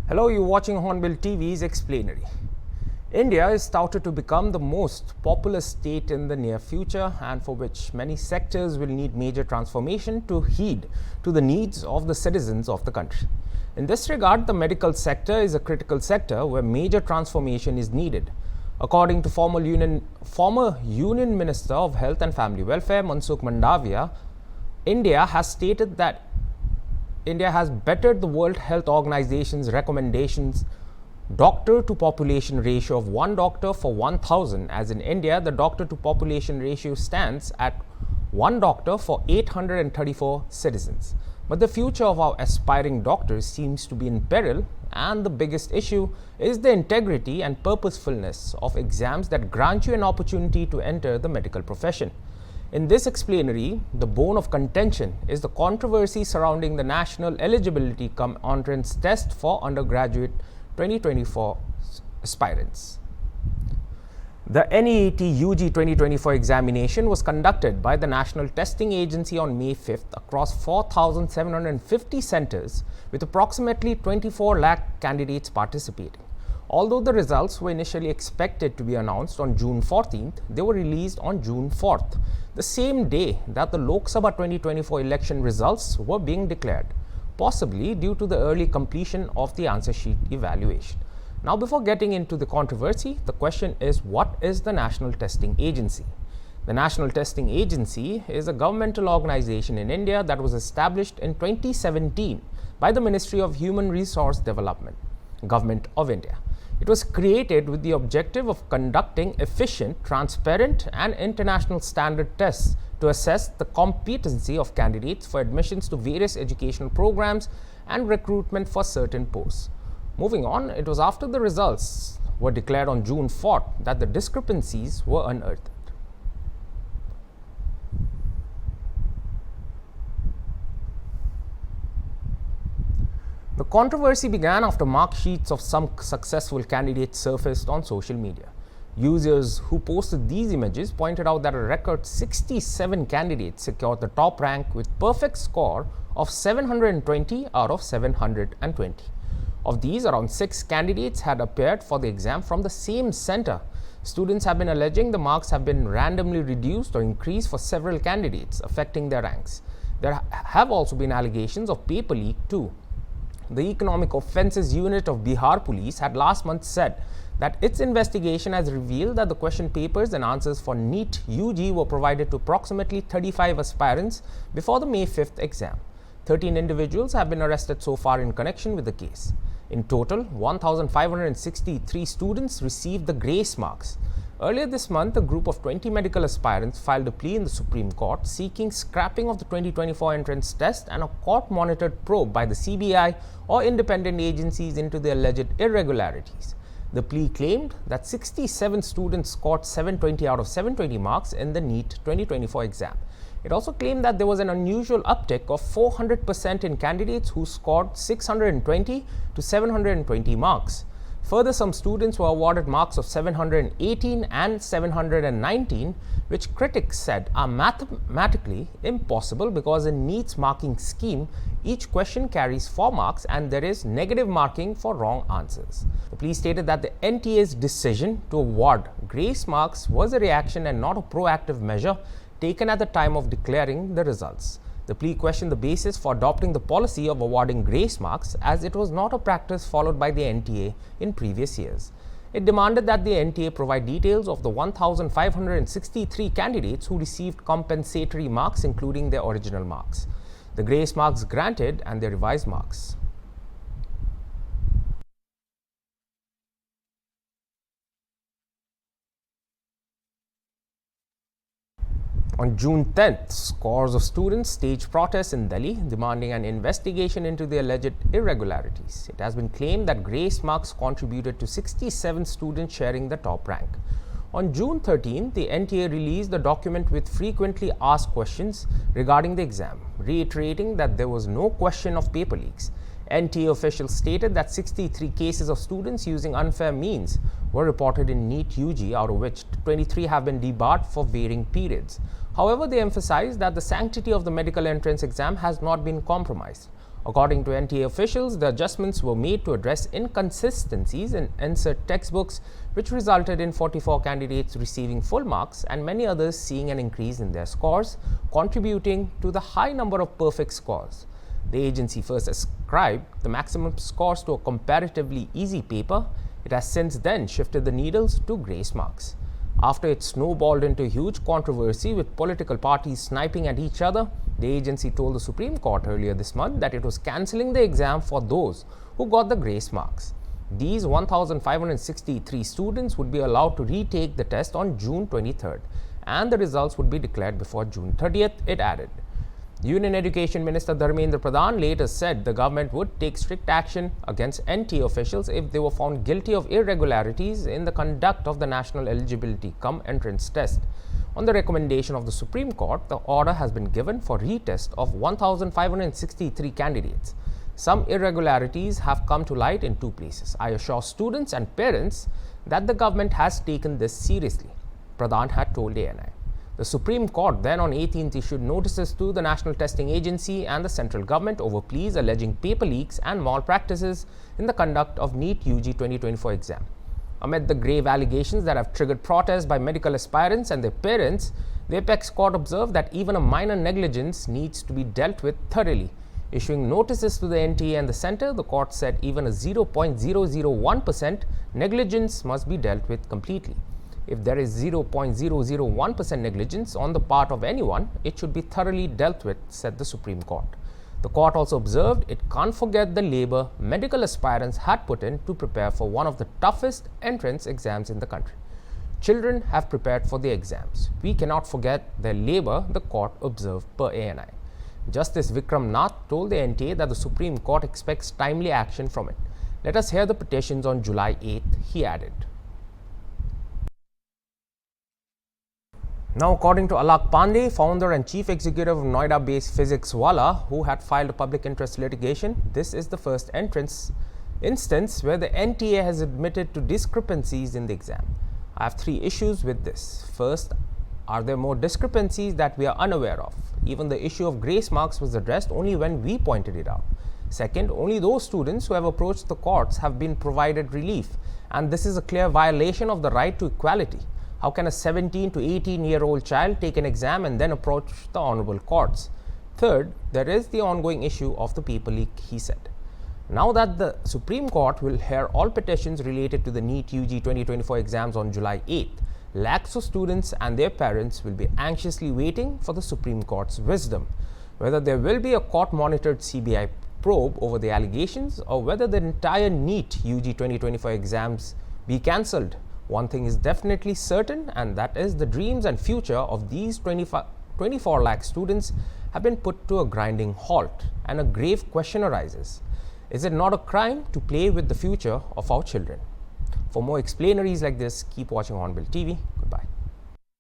Hello, you're watching Hornbill TV's Explanatory. India is touted to become the most populous state in the near future, and for which many sectors will need major transformation to heed to the needs of the citizens of the country. In this regard, the medical sector is a critical sector where major transformation is needed. According to former Union Minister of Health and Family Welfare, Mansukh Mandavia, India has stated that India has bettered the World Health Organization's recommendations doctor to population ratio of 1 doctor for 1,000, as in India the doctor to population ratio stands at 1 doctor for 834 citizens. But the future of our aspiring doctors seems to be in peril, and the biggest issue is the integrity and purposefulness of exams that grant you an opportunity to enter the medical profession. In this explanatory, the bone of contention is the controversy surrounding the National Eligibility Cum Entrance Test for Undergraduate 2024 aspirants. The NEET UG 2024 examination was conducted by the National Testing Agency on May 5th across 4,750 centers with approximately 24 lakh candidates participating. Although the results were initially expected to be announced on June 14th, they were released on June 4th, the same day that the Lok Sabha 2024 election results were being declared, possibly due to the early completion of the answer sheet evaluation. Now, before getting into the controversy, the question is, what is the National Testing Agency? The National Testing Agency is a governmental organization in India that was established in 2017 by the Ministry of Human Resource Development, Government of India. It was created with the objective of conducting efficient, transparent, and international standard tests to assess the competency of candidates for admissions to various educational programs and recruitment for certain posts. Moving on, it was after the results were declared on June 4th that the discrepancies were unearthed. The controversy began after mark sheets of some successful candidates surfaced on social media. Users who posted these images pointed out that a record 67 candidates secured the top rank with perfect score of 720 out of 720. Of these, around 6 candidates had appeared for the exam from the same center. Students have been alleging the marks have been randomly reduced or increased for several candidates, affecting their ranks. There have also been allegations of paper leak too. The Economic Offences Unit of Bihar Police had last month said that its investigation has revealed that the question papers and answers for NEET UG were provided to approximately 35 aspirants before the May 5th exam. 13 individuals have been arrested so far in connection with the case. In total, 1,563 students received the grace marks. Earlier this month, a group of 20 medical aspirants filed a plea in the Supreme Court seeking scrapping of the 2024 entrance test and a court-monitored probe by the CBI or independent agencies into the alleged irregularities. The plea claimed that 67 students scored 720 out of 720 marks in the NEET 2024 exam. It also claimed that there was an unusual uptick of 400% in candidates who scored 620 to 720 marks. Further, some students were awarded marks of 718 and 719, which critics said are mathematically impossible because in NEET's marking scheme, each question carries 4 marks and there is negative marking for wrong answers. The plea stated that the NTA's decision to award grace marks was a reaction and not a proactive measure taken at the time of declaring the results. The plea questioned the basis for adopting the policy of awarding grace marks, as it was not a practice followed by the NTA in previous years. It demanded that the NTA provide details of the 1,563 candidates who received compensatory marks, including their original marks, the grace marks granted, and their revised marks. On June 10th, scores of students staged protests in Delhi demanding an investigation into the alleged irregularities. It has been claimed that grace marks contributed to 67 students sharing the top rank. On June 13th, the NTA released the document with frequently asked questions regarding the exam, reiterating that there was no question of paper leaks. NTA officials stated that 63 cases of students using unfair means were reported in NEET UG, out of which 23 have been debarred for varying periods. However, they emphasized that the sanctity of the medical entrance exam has not been compromised. According to NTA officials, the adjustments were made to address inconsistencies in answered textbooks, which resulted in 44 candidates receiving full marks and many others seeing an increase in their scores, contributing to the high number of perfect scores. The agency first ascribed the maximum scores to a comparatively easy paper. It has since then shifted the needles to grace marks. After it snowballed into a huge controversy with political parties sniping at each other, the agency told the Supreme Court earlier this month that it was cancelling the exam for those who got the grace marks. These 1,563 students would be allowed to retake the test on June 23rd, and the results would be declared before June 30th, it added. Union Education Minister Dharmendra Pradhan later said the government would take strict action against NTA officials if they were found guilty of irregularities in the conduct of the National Eligibility Cum Entrance Test. On the recommendation of the Supreme Court, the order has been given for retest of 1,563 candidates. Some irregularities have come to light in two places. I assure students and parents that the government has taken this seriously, Pradhan had told ANI. The Supreme Court then on 18th issued notices to the National Testing Agency and the central government over pleas alleging paper leaks and malpractices in the conduct of Neet-Ug 2024 exam. Amid the grave allegations that have triggered protests by medical aspirants and their parents, the apex court observed that even a minor negligence needs to be dealt with thoroughly. Issuing notices to the NTA and the centre, the court said even a 0.001% negligence must be dealt with completely. If there is 0.001% negligence on the part of anyone, it should be thoroughly dealt with, said the Supreme Court. The court also observed it can't forget the labour medical aspirants had put in to prepare for one of the toughest entrance exams in the country. Children have prepared for the exams. We cannot forget their labour, the court observed per ANI. Justice Vikram Nath told the NTA that the Supreme Court expects timely action from it. Let us hear the petitions on July 8th, he added. Now, according to Lakh, founder and chief executive of Noida-based Physics Wala, who had filed a public interest litigation, this is the first instance where the NTA has admitted to discrepancies in the exam. I have three issues with this. First, are there more discrepancies that we are unaware of? Even the issue of grace marks was addressed only when we pointed it out. Second, only those students who have approached the courts have been provided relief, and this is a clear violation of the right to equality. How can a 17 to 18-year-old child take an exam and then approach the honourable courts? Third, there is the ongoing issue of the paper leak, he said. Now that the Supreme Court will hear all petitions related to the Neet-Ug 2024 exams on July 8th, lakhs of students and their parents will be anxiously waiting for the Supreme Court's wisdom. Whether there will be a court-monitored CBI probe over the allegations or whether the entire Neet-Ug 2024 exams be cancelled, one thing is definitely certain, and that is the dreams and future of these 24 lakh students have been put to a grinding halt, and a grave question arises. Is it not a crime to play with the future of our children? For more explainaries like this, keep watching Hornbill TV.